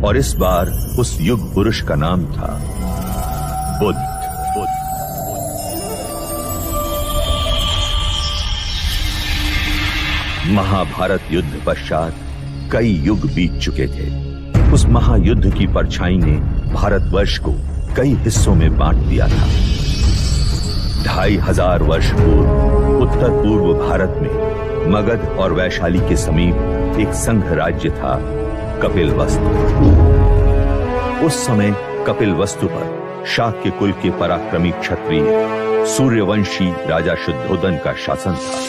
और इस बार उस युग पुरुष का नाम था बुद्ध। महाभारत युद्ध पश्चात कई युग बीत चुके थे। उस महायुद्ध की परछाई ने भारतवर्ष को कई हिस्सों में बांट दिया था। 2500 वर्ष पूर्व उत्तर पूर्व भारत में मगध और वैशाली के समीप एक संघ राज्य था, कपिलवस्तु। उस समय कपिलवस्तु पर शाक्य कुल के पराक्रमी क्षत्रिय सूर्यवंशी राजा शुद्धोधन का शासन था।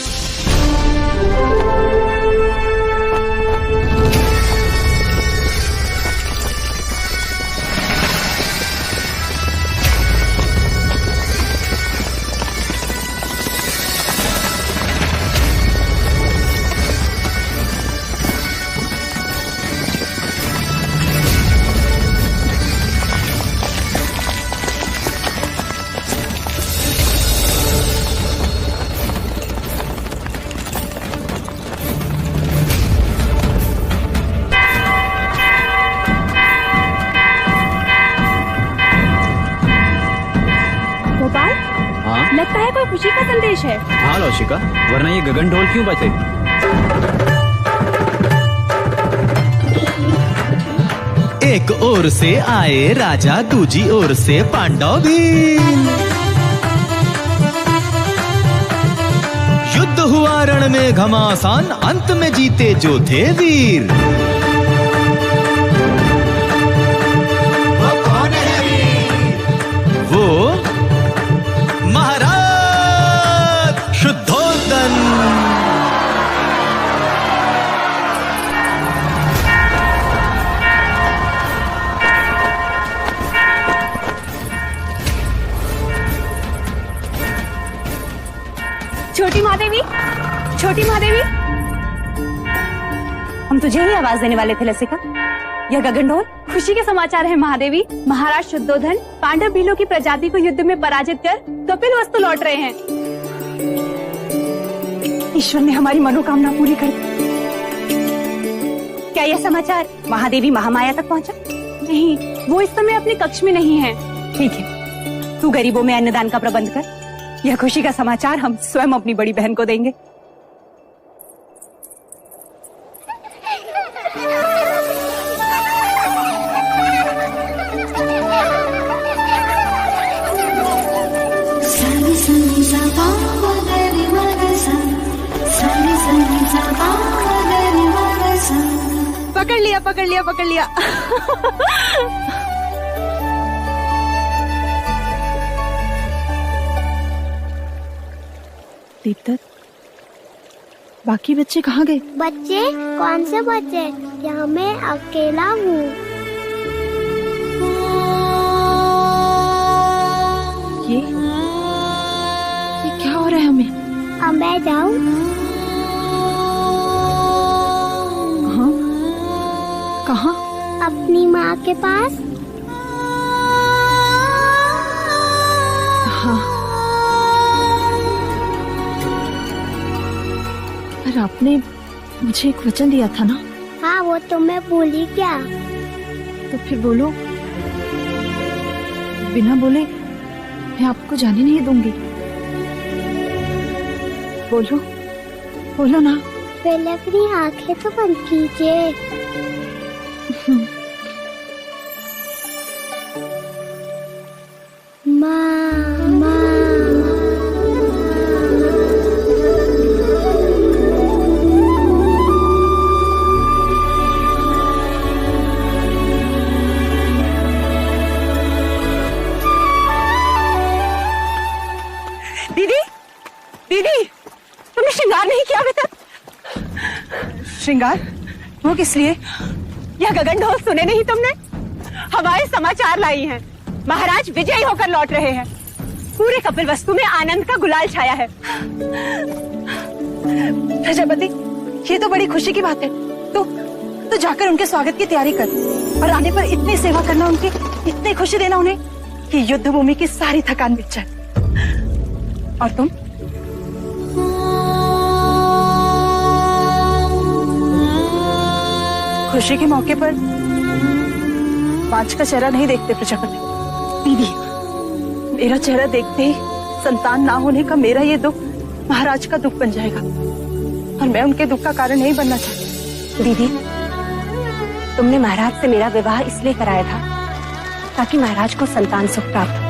लगता है कोई खुशी का संदेश है। हाँ लौशिका, वरना ये गगन ढोल क्यों बजे? एक ओर से आए राजा, दूजी ओर से पांडव भी। युद्ध हुआ रण में घमासान, अंत में जीते जो थे वीर। वो कौन है वीर? वो महाराज शुद्धोधन। छोटी महादेवी, छोटी महादेवी, हम तुझे ही आवाज देने वाले थे लसिका। यह गगन ढोल खुशी के समाचार है महादेवी। महाराज शुद्धोधन पांडव भीलों की प्रजाति को युद्ध में पराजित कर कपिलवस्तु लौट रहे हैं। ईश्वर ने हमारी मनोकामना पूरी कर दी। क्या यह समाचार महादेवी महामाया तक पहुंचा? नहीं, वो इस समय अपने कक्ष में नहीं है। ठीक है, तू गरीबों में अन्नदान का प्रबंध कर। यह खुशी का समाचार हम स्वयं अपनी बड़ी बहन को देंगे। पकड़ लिया, पकड़ लिया, पकड़ लिया। दीप्त, बाकी बच्चे कहाँ गए? बच्चे? कौन से बच्चे? यहाँ मैं अकेला हूँ। ये क्या हो रहा है हमें? अब मैं जाऊँ? कहाँ? अपनी माँ के पास। हाँ, पर आपने मुझे एक वचन दिया था ना? हाँ, वो तो मैं भूली क्या? तो फिर बोलो। बिना बोले मैं आपको जाने नहीं दूंगी। बोलो, बोलो ना। पहले अपनी आंखें तो बंद कीजिए। दीदी, दीदी, तुमने श्रृंगार नहीं किया अभी तक? श्रृंगार? वो किस लिए? यह गगन ढोल सुने नहीं तुमने? हमारे समाचार लाई हैं। महाराज विजयी होकर लौट रहे हैं। पूरे कपिलवस्तु में आनंद का गुलाल छाया है। प्रजापति, ये तो बड़ी खुशी की बात है। तो जाकर उनके स्वागत की तैयारी कर और आने पर इतनी सेवा करना, उनकी इतनी खुशी देना उन्हें कि युद्ध भूमि की सारी थकान मिट जाए। और तुम? खुशी के मौके पर बांझ का चेहरा नहीं देखते प्रजापति। दीदी, मेरा चेहरा देखते ही संतान ना होने का मेरा ये दुख महाराज का दुख बन जाएगा और मैं उनके दुख का कारण नहीं बनना चाहती। दीदी, तुमने महाराज से मेरा विवाह इसलिए कराया था ताकि महाराज को संतान सुख प्राप्त हो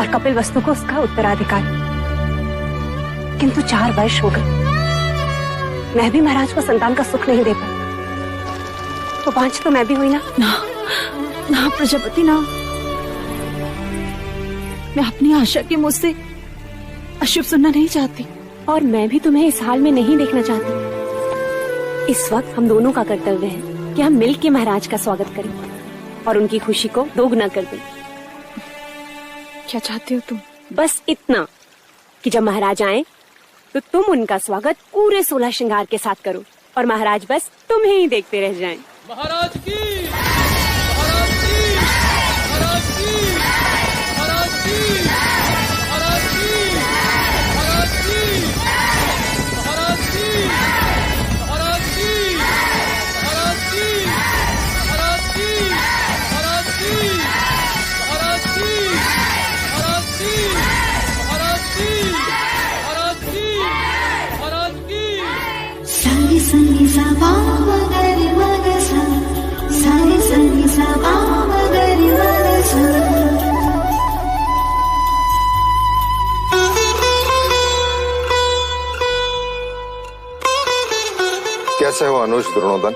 और कपिल वस्तु को उसका उत्तराधिकार। किंतु 4 वर्ष हो गए, मैं भी महाराज को संतान का सुख नहीं दे पाई, तो बांझ तो मैं भी हुई ना। ना प्रजापति ना, मैं अपनी आशा के मुंह से अशुभ सुनना नहीं चाहती। और मैं भी तुम्हें इस हाल में नहीं देखना चाहती। इस वक्त हम दोनों का कर्तव्य है कि हम मिल के महाराज का स्वागत करें और उनकी खुशी को दोगुना कर दें। क्या चाहती हो तुम? बस इतना कि जब महाराज आए तो तुम उनका स्वागत पूरे 16 श्रृंगार के साथ करो और महाराज बस तुम्हें ही देखते रह जाएं। महाराज की, महाराज की, महाराज की, महाराज की, महाराज की, महाराज की, महाराज की, महाराज की, महाराज की, महाराज की, महाराज की, महाराज की, महाराज की, महाराज की, महाराज की, महाराज की। सारी संगी सा मगरी मगसा, सारी संगी सा मगरी मगसा। कैसे हो अनुज द्रोणोदन?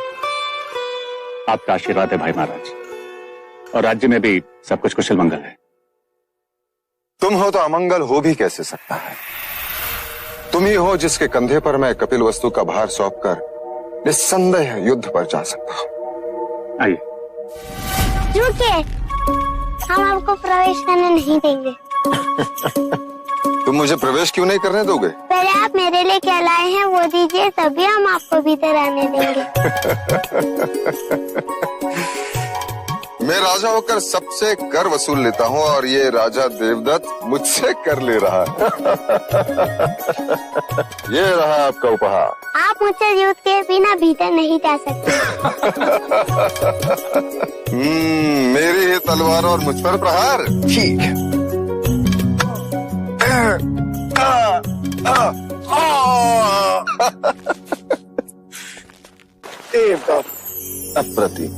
आपका आशीर्वाद है भाई महाराज, और राज्य में भी सब कुछ कुशल मंगल है। तुम हो तो अमंगल हो भी कैसे सकता है? तुम ही हो जिसके कंधे पर मैं कपिल वस्तु का भार सौंपकर निस्संदेह युद्ध पर जा सकता हूं। आइए। रुकिए, हम आपको प्रवेश करने नहीं देंगे। तुम मुझे प्रवेश क्यों नहीं करने दोगे? पहले आप मेरे लिए क्या लाए हैं वो दीजिए, तभी हम आपको भीतर आने देंगे। मैं राजा होकर सबसे कर वसूल लेता हूँ और ये राजा देवदत्त मुझसे कर ले रहा है। ये रहा आपका उपहार। आप मुझसे युद्ध के बिना भीतर नहीं जा सकते। मेरी ही तलवार और मुझ पर प्रहार। ठीक है। अप्रतिम।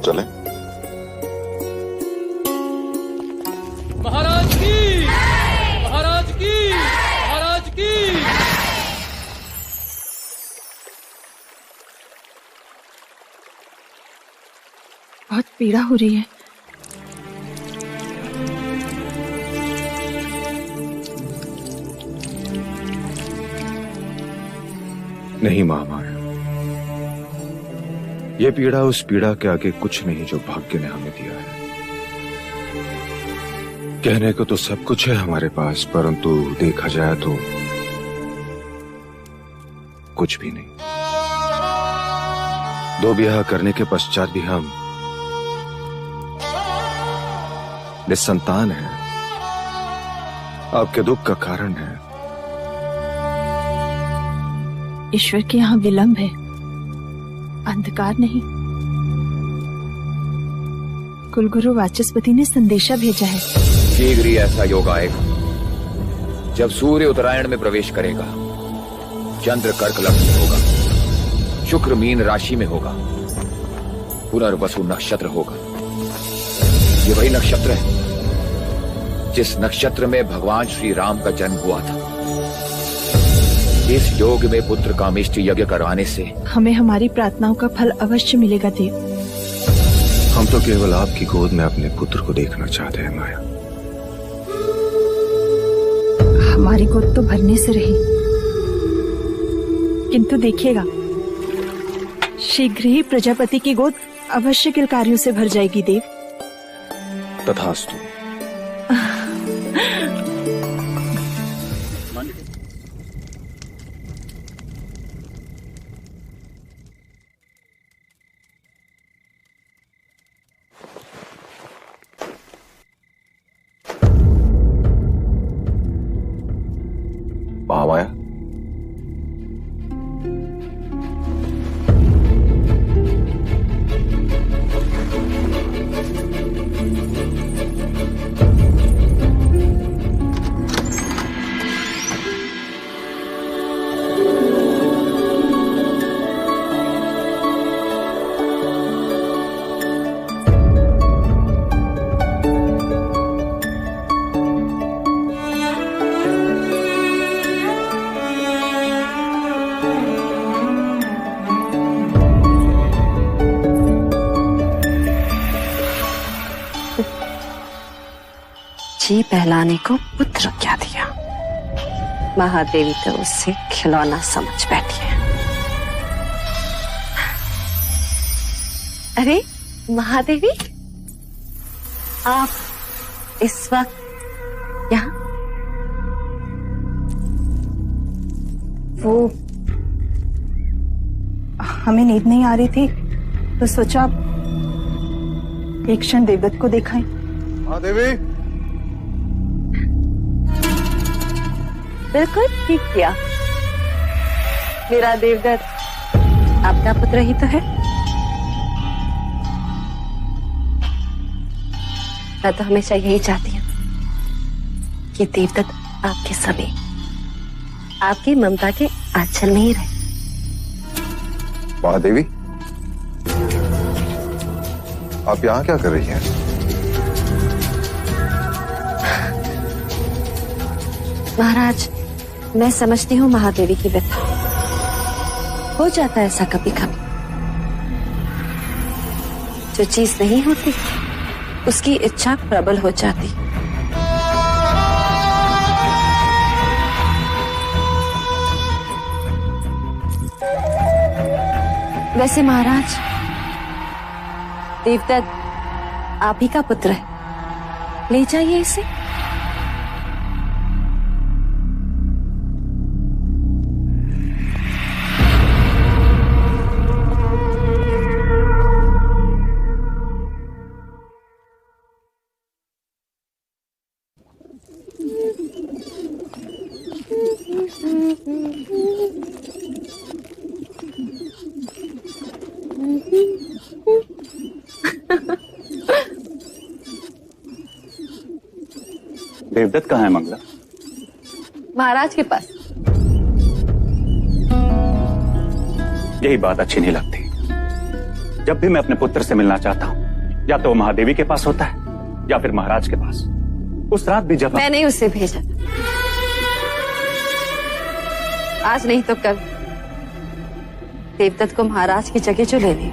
चले। महाराज की, महाराज की, महाराज की। बहुत पीड़ा हो रही है। नहीं महामाया, ये पीड़ा उस पीड़ा के आगे कुछ नहीं जो भाग्य ने हमें दिया है। कहने को तो सब कुछ है हमारे पास, परंतु देखा जाए तो कुछ भी नहीं। 2 ब्याह करने के पश्चात भी हम निसंतान हैं। आपके दुख का कारण है। ईश्वर के यहाँ विलंब है, अंधकार नहीं। कुलगुरु वाचस्पति ने संदेशा भेजा है। शीघ्र ही ऐसा योग आएगा जब सूर्य उत्तरायण में प्रवेश करेगा, चंद्र कर्क लग्न में होगा, शुक्र मीन राशि में होगा, पुनर्वसु नक्षत्र होगा। ये वही नक्षत्र है जिस नक्षत्र में भगवान श्री राम का जन्म हुआ था। इस योग में पुत्र कामेष्टि यज्ञ करवाने से हमें हमारी प्रार्थनाओं का फल अवश्य मिलेगा देव। हम तो केवल आपकी गोद में अपने पुत्र को देखना चाहते हैं माया। हमारी गोद तो भरने से रही, किंतु देखिएगा शीघ्र ही प्रजापति की गोद अवश्य किलकारियों से भर जाएगी देव। तथास्तु। महामाया, जी बहलाने को पुत्र क्या दिया, महादेवी तो उससे खिलौना समझ बैठी है। अरे महादेवी, आप इस वक्त यहाँ? वो हमें नींद नहीं आ रही थी तो सोचा एक क्षण देवदत्त को दिखाएं। महादेवी, बिल्कुल ठीक किया। मेरा देवदत्त आपका पुत्र ही तो है। मैं तो हमेशा यही चाहती हूँ कि देवदत्त आपके समीप, आपकी ममता के आंचल में ही रहे। महादेवी, आप यहाँ क्या कर रही हैं? महाराज, मैं समझती हूँ महादेवी की व्यथा। हो जाता है ऐसा कभी कभी, जो चीज नहीं होती उसकी इच्छा प्रबल हो जाती। वैसे महाराज, देवदत्त आप ही का पुत्र है, ले जाइए इसे। देवदत्त कहाँ है मंगला? महाराज के पास। यही बात अच्छी नहीं लगती। जब भी मैं अपने पुत्र से मिलना चाहता हूँ, या तो वो महादेवी के पास होता है या फिर महाराज के पास। उस रात भी जब मैंने उसे भेजा, आज नहीं तो कल देवदत्त को महाराज की जगह जो ले ली,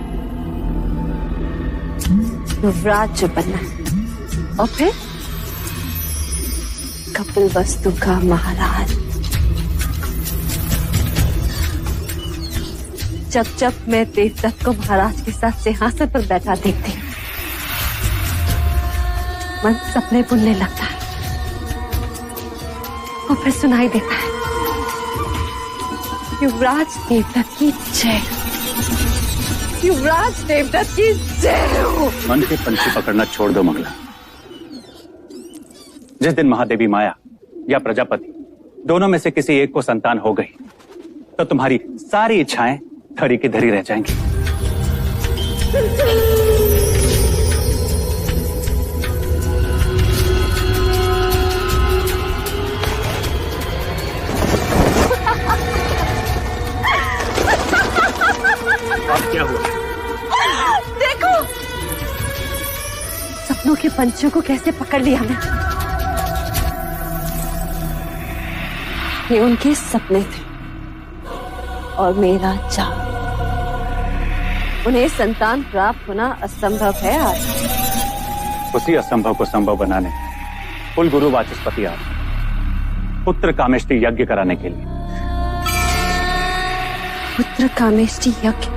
युवराज जो बनना है, और फिर कपिल वस्तु का महाराज। जब जब मैं देवदत्त को महाराज के साथ सिंहासन पर बैठा देखती हूँ, मन सपने बुनने लगता है और फिर सुनाई देता है, युवराज देवदत्त की जय, युवराज देवदत्त की जय हो। मन के पंछी पकड़ना छोड़ दो मंगला। जिस दिन महादेवी माया या प्रजापति दोनों में से किसी एक को संतान हो गई, तो तुम्हारी सारी इच्छाएं धरी की धरी रह जाएंगी। अब क्या हुआ? देखो, सपनों के पंछियों को कैसे पकड़ लिया मैं। ये उनके सपने थे और मेरा चाव। उन्हें संतान प्राप्त होना असंभव है आज। उसी असंभव को संभव बनाने कुल गुरु वाचस्पति आए पुत्र कामेष्टि यज्ञ कराने के लिए। पुत्र कामेष्टि यज्ञ?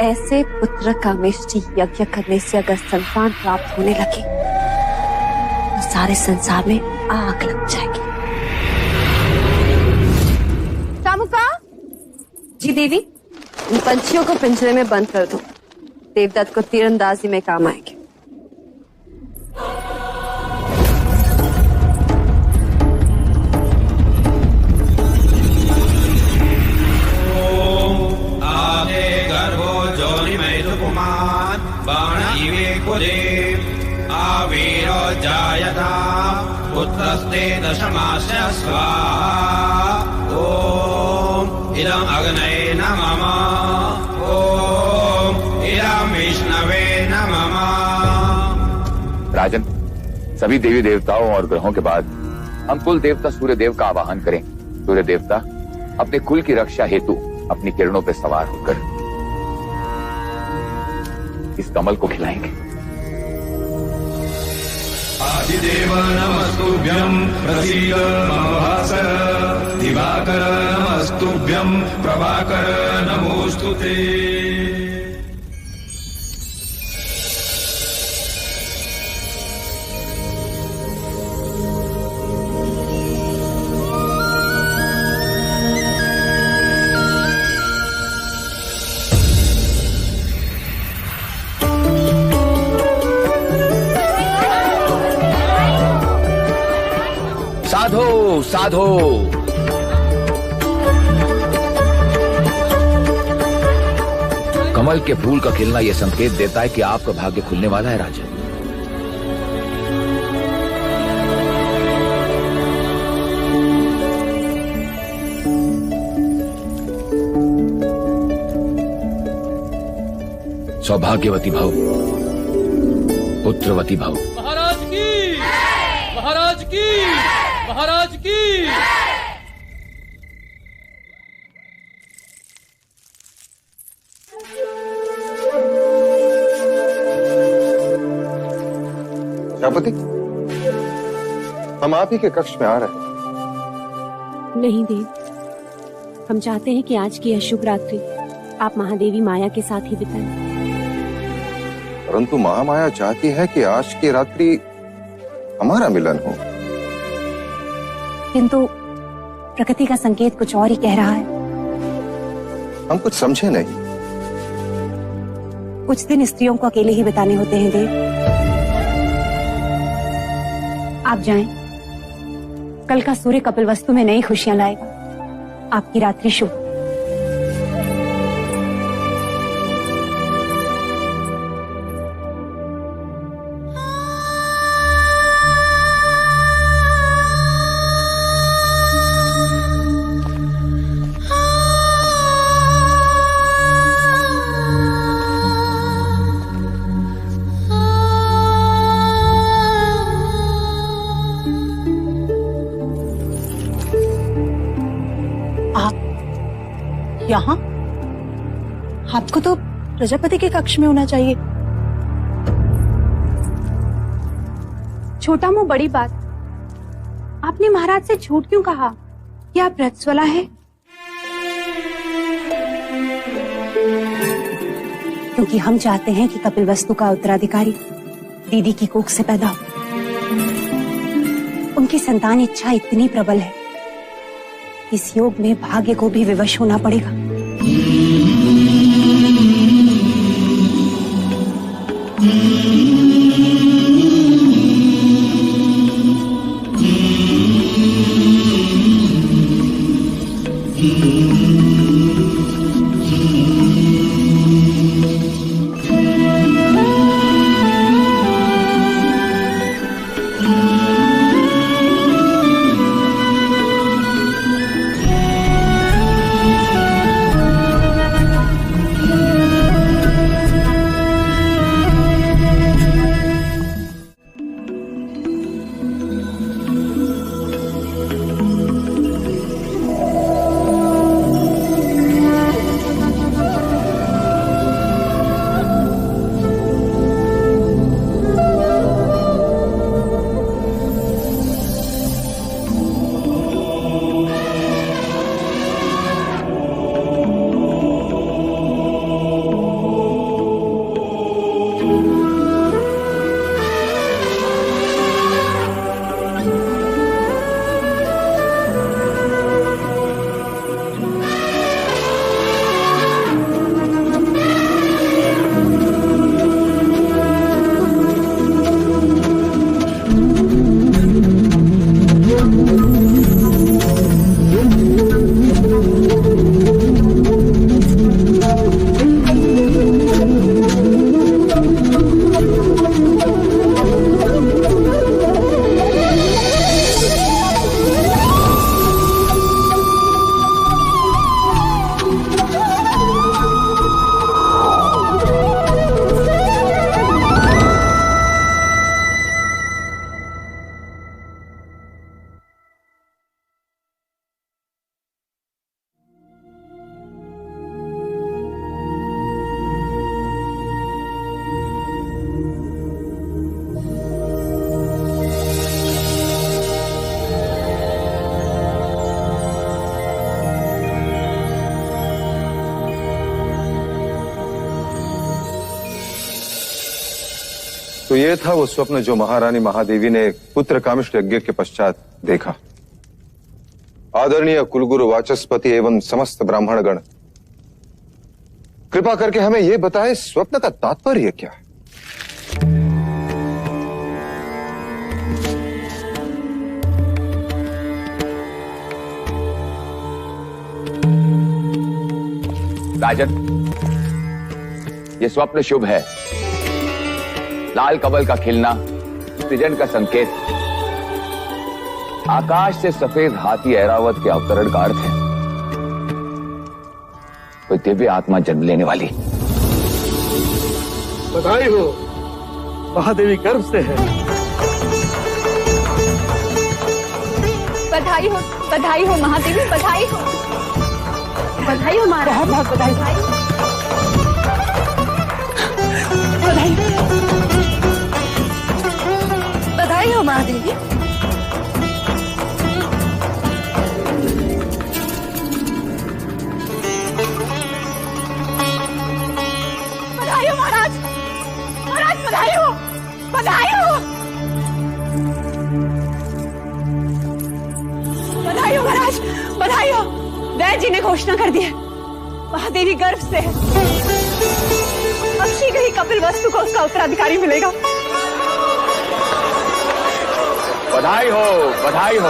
ऐसे पुत्र कामेष्टि यज्ञ करने से अगर संतान प्राप्त होने लगे तो सारे संसार में आग लग जाएगी। कामुका जी देवी, इन पंछियों को पिंजरे में बंद कर दो, देवदत्त को तीरंदाजी में काम आएंगे। स्वस्ते दशमास्य स्वाहा। ओम इदं अग्नये नमः। ओम इदं विष्णवे नमः। राजन, सभी देवी देवताओं और ग्रहों के बाद हम कुल देवता सूर्य देव का आवाहन करें। सूर्य देवता अपने कुल की रक्षा हेतु अपनी किरणों पर सवार होकर इस कमल को खिलाएंगे। आदिदेव नमस्तुभ्यं प्रसीद मम भास्कर। दिवाकर नमस्तुभ्यं प्रभाकर नमोस्तुते। साधो साधो। कमल के फूल का खिलना यह संकेत देता है कि आपका भाग्य खुलने वाला है राजन। सौभाग्यवती भव, पुत्रवती भव। महाराज की, महाराज की, महाराज की। प्रजापति, हम आप ही के कक्ष में आ रहे हैं। नहीं देव, हम चाहते हैं कि आज की यह शुभ रात्रि आप महादेवी माया के साथ ही बिताएं। परंतु महामाया चाहती है कि आज की रात्रि हमारा मिलन हो। किंतु प्रकृति का संकेत कुछ और ही कह रहा है। हम कुछ समझे नहीं। कुछ दिन स्त्रियों को अकेले ही बिताने होते हैं देव। आप जाएं। कल का सूर्य कपिल वस्तु में नई खुशियां लाएगा। आपकी रात्रि शुभ। यहाँ? आपको तो प्रजापति के कक्ष में होना चाहिए। छोटा मुंह बड़ी बात। आपने महाराज से झूठ क्यों कहा कि आप रजस्वला है? क्योंकि हम चाहते हैं कि कपिल वस्तु का उत्तराधिकारी दीदी की कोख से पैदा हो। उनकी संतान इच्छा इतनी प्रबल है, इस योग में भाग्य को भी विवश होना पड़ेगा। तो ये था वो स्वप्न जो महारानी महादेवी ने पुत्र कामिष्ठ यज्ञ के पश्चात देखा। आदरणीय कुलगुरु वाचस्पति एवं समस्त ब्राह्मणगण, कृपा करके हमें यह बताएं स्वप्न का तात्पर्य क्या है? राजन, ये स्वप्न शुभ है। लाल कमल का खिलना सृजन का संकेत, आकाश से सफेद हाथी ऐरावत के अवतरण का अर्थ है। कोई दिव्य आत्मा जन्म लेने वाली। बधाई हो, महादेवी गर्भ से है। बधाई हो महादेवी, बधाई हो महाराज, बहुत बधाई। बधाई हो महादेवी। बधाई हो महाराज, बधाई हो। बधाई हो महाराज, बधाई हो। वैद्य जी ने घोषणा कर दी है, महादेवी गर्भ से है। अब शीघ्र ही कपिल वस्तु को उसका उत्तराधिकारी मिलेगा। बधाई हो, बधाई हो।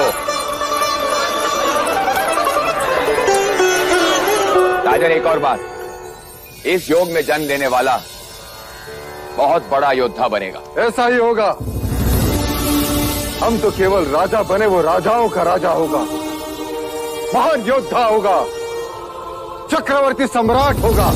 राजन, एक और बात, इस योग में जन्म लेने वाला बहुत बड़ा योद्धा बनेगा। ऐसा ही होगा। हम तो केवल राजा बने, वो राजाओं का राजा होगा, महान योद्धा होगा, चक्रवर्ती सम्राट होगा।